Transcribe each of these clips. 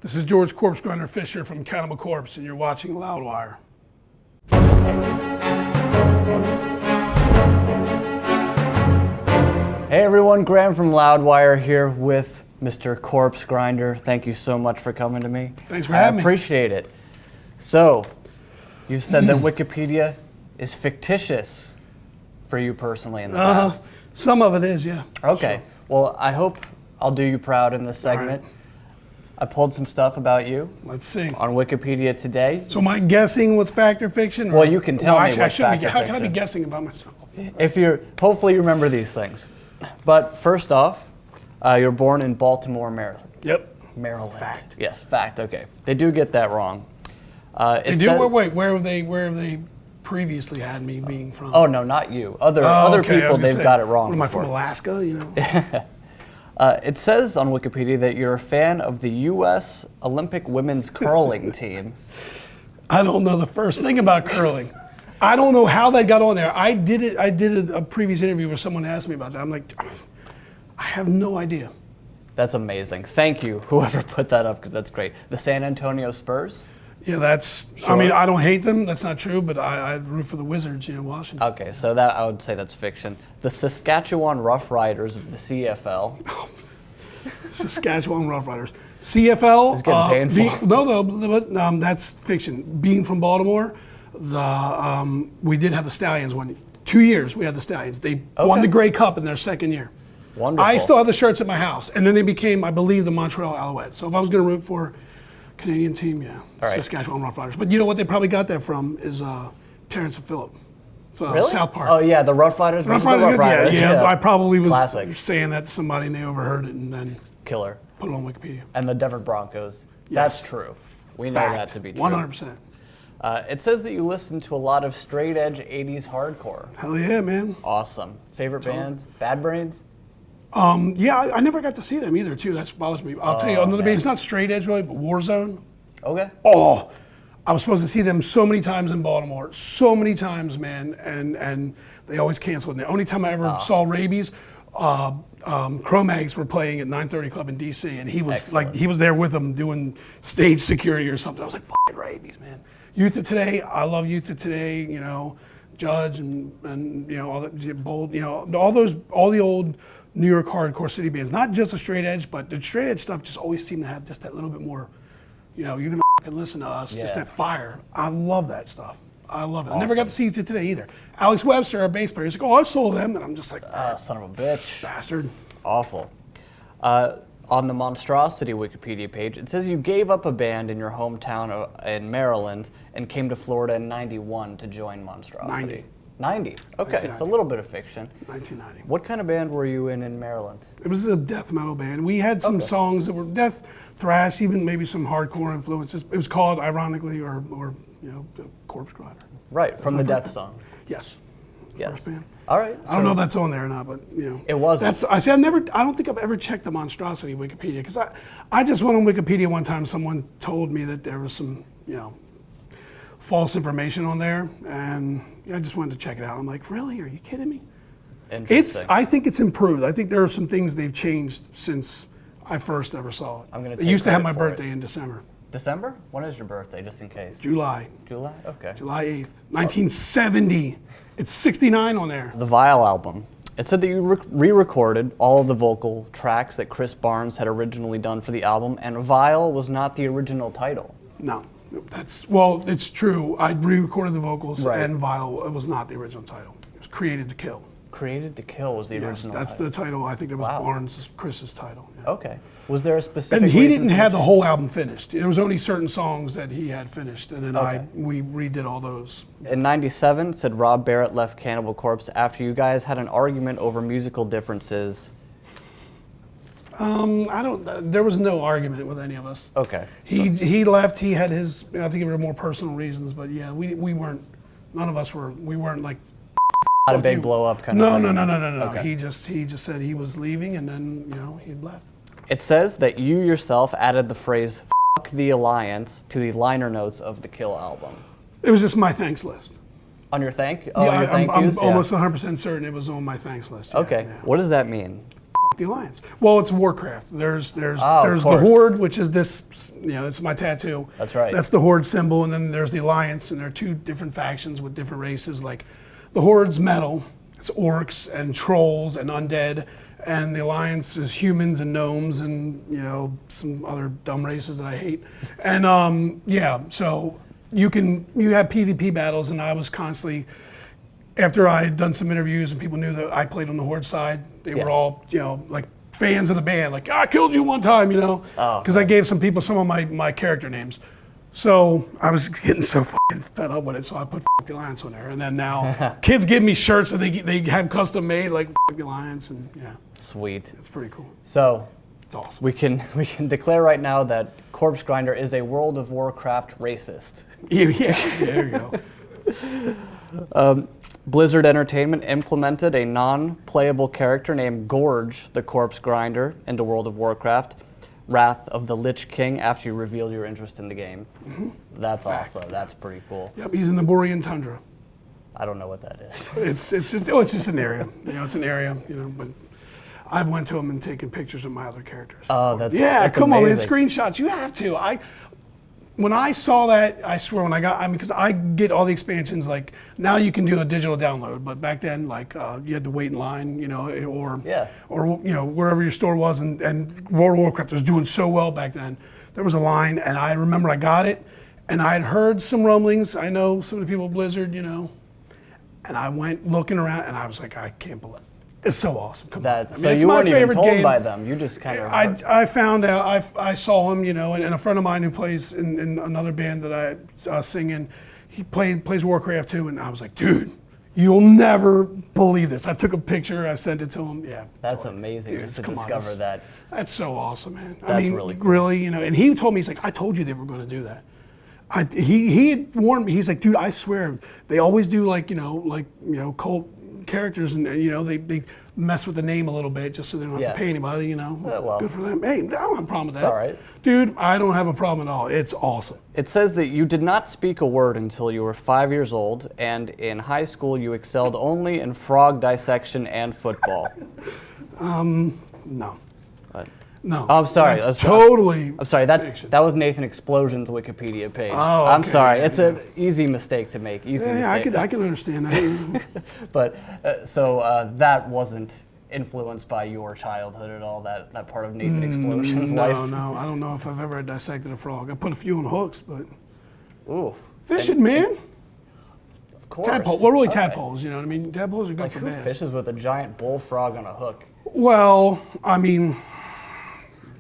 This is George Corpsegrinder Fisher from Cannibal Corpse, and you're watching Loudwire. Hey everyone, Graham from Loudwire here with Mr. Corpsegrinder. Thank you so much for coming to me. Thanks for having me. I appreciate it. So, you said that Wikipedia is fictitious for you personally in the past. Some of it is, yeah. Okay. Well, I hope I'll do you proud in this segment. All right. I pulled some stuff about you Let's see. on Wikipedia today. So am I guessing what's fact or fiction? Well, you can tell me actually, what's fact or how can I be fiction. guessing about myself? If you're, hopefully you remember these things. But first off, you're born in Baltimore, Maryland. Yep. Maryland. Fact. Yes, fact. Okay. They do get that wrong. They do? Wait, where have they previously had me being from? Oh no, not you. Other okay, people, they've got it wrong. What, am I before. from Alaska? You know. It says on Wikipedia that you're a fan of the U.S. Olympic women's curling team. I don't know the first thing about curling. I don't know how that got on there. I did a previous interview where someone asked me about that. I'm like, I have no idea. That's amazing. Thank you, whoever put that up, because that's great. The San Antonio Spurs? Yeah, that's. Sure. I mean, I don't hate them. That's not true. But I root for the Wizards, Washington. Okay, so that I would say that's fiction. The Saskatchewan Roughriders of the CFL. Saskatchewan Roughriders. CFL. It's getting painful. But that's fiction. Being from Baltimore, we did have the Stallions 2 years. We had the Stallions. They won the Grey Cup in their second year. Wonderful. I still have the shirts at my house, and then they became, I believe, the Montreal Alouettes. So if I was going to root for Canadian team, yeah, right. Saskatchewan Roughriders. But you know what they probably got that from is Terrence and Phillip. Really? South Park. Oh yeah, the Roughriders. Yeah, I probably was Classic. saying that to somebody and they overheard it and then Killer. put it on Wikipedia. And the Denver Broncos. Yes. That's true. We know Fact. that to be true. 100%. It says that you listen to a lot of straight edge 80s hardcore. Hell yeah, man. Awesome. Favorite bands? Bad Brains? Yeah, I never got to see them either, too. That bothers me. I'll tell you another band. It's not straight edge, really, but Warzone. Okay. Oh, I was supposed to see them so many times in Baltimore. So many times, man. And they always canceled. And the only time I ever saw Rabies, Cro-Mags were playing at 930 Club in DC. And he was he was there with them doing stage security or something. I was like, fucking Rabies, man. Youth of Today, I love Youth of Today, Judge and all that, Bold, all the old New York hardcore city bands, not just the straight edge, but the straight edge stuff just always seemed to have just that little bit more, you're gonna fucking listen to us, just that fire. I love that stuff. I love it. Awesome. I never got to see it today either. Alex Webster, our bass player, he's like, oh, I saw them, and I'm just like, Son of a bitch. bastard. Awful. On the Monstrosity Wikipedia page, it says you gave up a band in your hometown in Maryland and came to Florida in '91 to join Monstrosity. 90. Okay, so a little bit of fiction. 1990. What kind of band were you in Maryland? It was a death metal band. We had some songs that were death, thrash, even maybe some hardcore influences. It was called, ironically, or the Corpsegrinder. Right, from the Death Song. Yes. Yes. First band. All right. I don't know if that's on there or not, but It wasn't. I don't think I've ever checked the Monstrosity Wikipedia because I just went on Wikipedia one time. Someone told me that there was some false information on there, and I just wanted to check it out. I'm like, really? Are you kidding me? Interesting. I think it's improved. I think there are some things they've changed since I first ever saw it. I'm gonna It take used to have credit my for birthday in December. December? When is your birthday, just in case? July Okay. 8th, 1970. It's 69 on there. The Vile album. It said that you re-recorded all of the vocal tracks that Chris Barnes had originally done for the album, and Vile was not the original title. No, it's true. I re-recorded the vocals, Right. and Vile was not the original title. It was Created to Kill. Created to Kill was the original That's title. the title. I think it was Wow. Chris's title. Yeah. Okay. Was there a specific And he reason didn't for have the change? whole album finished. There was only certain songs that he had finished, and then Okay. we redid all those. In '97, said Rob Barrett left Cannibal Corpse after you guys had an argument over musical differences. There was no argument with any of us. Okay. He left. He had his. I think it were more personal reasons, but yeah, we weren't. None of us were. We weren't like. Not a big blow up kind No, of thing. no. Okay. He just said he was leaving, and then he left. It says that you yourself added the phrase "fuck the Alliance" to the liner notes of the Kill album. It was just my thanks list. On your thank? Yeah, your thank I'm yous? almost 100% certain it was on my thanks list. Yeah, Okay. yeah. What does that mean? the Alliance. Well, it's Warcraft. There's the course. Horde, which is this, it's my tattoo. That's right. That's the Horde symbol, and then there's the Alliance, and there are two different factions with different races. Like the Horde's metal, it's orcs and trolls and undead, and the Alliance is humans and gnomes and some other dumb races that I hate. And so you have PvP battles, and I was constantly. After I had done some interviews and people knew that I played on the Horde side, they were all, like fans of the band, like, I killed you one time, because I gave some people some of my character names. So I was getting so fucking fed up with it, so I put the Alliance on there. And then now kids give me shirts that they have custom made, like the Alliance, and Sweet. It's pretty cool. So it's awesome. We can declare right now that Corpsegrinder is a World of Warcraft racist. Yeah, there you go. Blizzard Entertainment implemented a non-playable character named Gorge the Corpsegrinder into World of Warcraft, Wrath of the Lich King, after you revealed your interest in the game. Mm-hmm. That's awesome. That's pretty cool. Yep, he's in the Borean Tundra. I don't know what that is. It's just an area. It's an area. But I've went to him and taken pictures of my other characters. Oh, that's come on, man, amazing. screenshots. You have to. When I saw that, I swear, because I get all the expansions, like, now you can do a digital download, but back then, like, you had to wait in line, or wherever your store was, and World of Warcraft was doing so well back then. There was a line, and I remember I got it, and I had heard some rumblings. I know some of the people at Blizzard, and I went looking around, and I was like, I can't believe it. It's so awesome. Come on. So you weren't even told by them. You just kind of. I found out. I saw him, and a friend of mine who plays in another band that I sing in, he plays Warcraft too, and I was like, dude, you'll never believe this. I took a picture. I sent it to him. Yeah. That's amazing, just to discover that. That's so awesome, man. That's really cool. Really, and he told me, he's like, I told you they were going to do that. He had warned me. He's like, dude, I swear they always do cult characters, and they mess with the name a little bit just so they don't have to pay anybody. Well, good for them. Hey, I don't have a problem with that. It's all right, dude. I don't have a problem at all. It's awesome. It says that you did not speak a word until you were 5 years old, and in high school you excelled only in frog dissection and football. No. What? No. Oh, I'm sorry. That's totally. I'm sorry. Fiction. That was Nathan Explosion's Wikipedia page. Oh, okay. I'm sorry. It's an easy mistake to make. I can understand that. But that wasn't influenced by your childhood at all. That part of Nathan Explosion's life. No. I don't know if I've ever dissected a frog. I put a few on hooks, but. Ooh. Fishing, man. Of course. Tadpole. Well, really tadpoles. You know what I mean? Tadpoles are good for who bass. fishes with a giant bullfrog on a hook? Well, I mean.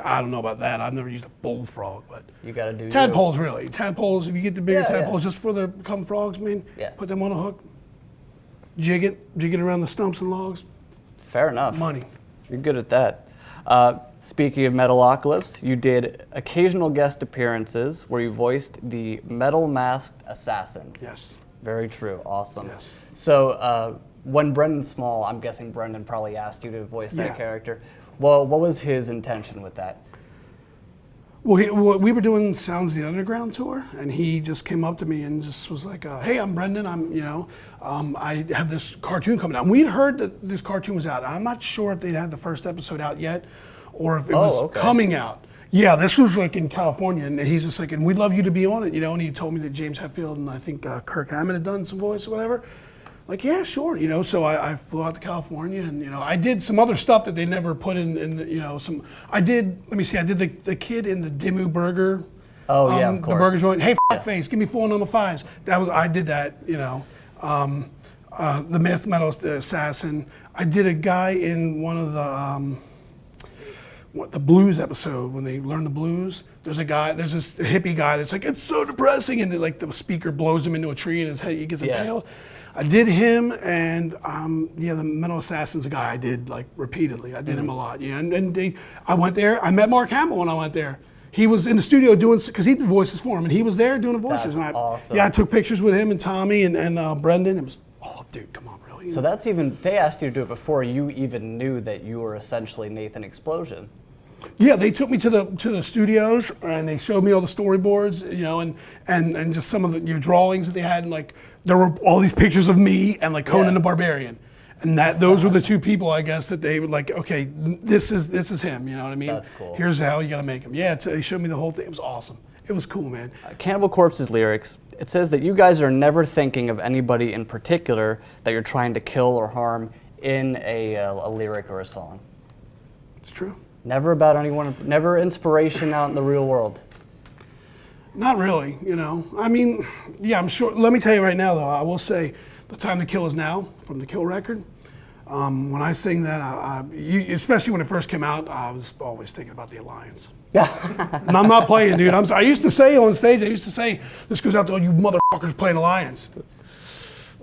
I don't know about that. I've never used a bullfrog, but you got to do tadpoles. Really, tadpoles. If you get the bigger tadpoles, just before they become frogs, man, put them on a hook, jig it around the stumps and logs. Fair enough. Money. You're good at that. Speaking of Metalocalypse, you did occasional guest appearances where you voiced the metal masked assassin. Yes. Very true. Awesome. Yes. So when Brendan Small, I'm guessing Brendan probably asked you to voice that character. Well, what was his intention with that? Well, we were doing Sounds of the Underground tour, and he just came up to me and just was like, "Hey, I'm Brendan. I have this cartoon coming out." And we'd heard that this cartoon was out. I'm not sure if they'd had the first episode out yet, or if it was coming out. Yeah, this was like in California, and he's just like, "And we'd love you to be on it," And he told me that James Hetfield and I think Kirk Hammett had done some voice or whatever. Like, yeah, sure, So I flew out to California, and I did some other stuff that they never put in some. I did. Let me see. I did the kid in the Dimmu Burger. Oh yeah, of course. The burger joint. Hey, face, give me 4 number 5s. I did that. The Masked Metal Assassin. I did a guy in one of the blues episode when they learn the blues. There's this hippie guy that's like, it's so depressing, and the speaker blows him into a tree and his head, he gets impaled. I did him, and the Metal Assassin's a guy I did repeatedly. I did him a lot. I went there. I met Mark Hamill when I went there. He was in the studio because he did voices for him, and he was there doing the voices. That's awesome. Yeah, I took pictures with him and Tommy and Brendan. It was, dude, come on, really. So they asked you to do it before you even knew that you were essentially Nathan Explosion. Yeah, they took me to the studios, and they showed me all the storyboards, and just some of the drawings that they had, and there were all these pictures of me and Conan the Barbarian. And those were the two people, I guess, that they would like, okay, this is him, you know what I mean? That's cool. Here's how you gotta make him. Yeah, they showed me the whole thing. It was awesome. It was cool, man. Cannibal Corpse's lyrics, it says that you guys are never thinking of anybody in particular that you're trying to kill or harm in a lyric or a song. It's true. Never about anyone, never inspiration out in the real world. Not really, you know. I mean, yeah, I'm sure. Let me tell you right now, though, I will say The Time to Kill Is Now from the Kill record. When I sing that, especially when it first came out, I was always thinking about the Alliance. Yeah. And I'm not playing, dude. I used to say on stage, this goes out to all you motherfuckers playing Alliance.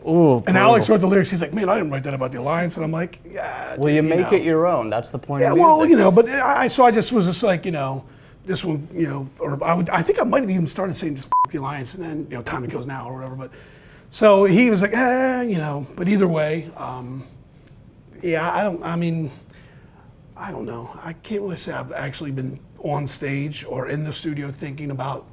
Ooh. And Alex wrote the lyrics. He's like, man, I didn't write that about the Alliance. And I'm like, yeah. Well, you make it your own. That's the point of music. Yeah, well, you know, but I just was just like, you know, this one, you know, or I think I might have even started saying just the Alliance and then, you know, Time to Kill Is Now or whatever. But so he was like, you know, but either way, yeah, I don't know. I can't really say I've actually been on stage or in the studio thinking about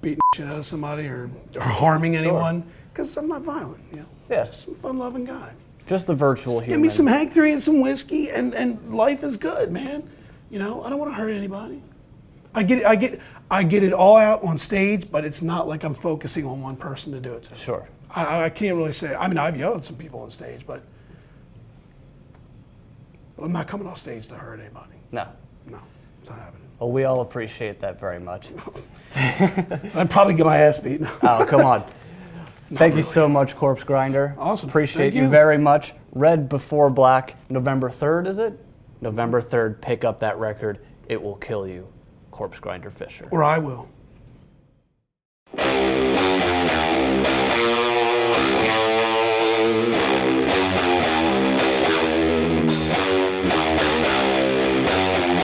beating shit out of somebody or harming anyone, because I'm not violent, you know. Yeah. Just a fun-loving guy. Just the virtual human. Give me some Hank 3 and some whiskey, and life is good, man. You know, I don't want to hurt anybody. I get it all out on stage, but it's not like I'm focusing on one person to do it to. Sure. I can't really say. I mean, I've yelled at some people on stage, but I'm not coming off stage to hurt anybody. No. No, it's not happening. Well, we all appreciate that very much. I'd probably get my ass beat. Oh, come on. Thank you so much, Corpsegrinder. Awesome. Appreciate Thank you you very much. Red Before Black, November 3rd, is it? November 3rd, pick up that record. It will kill you. Corpsegrinder Fisher. Or I will.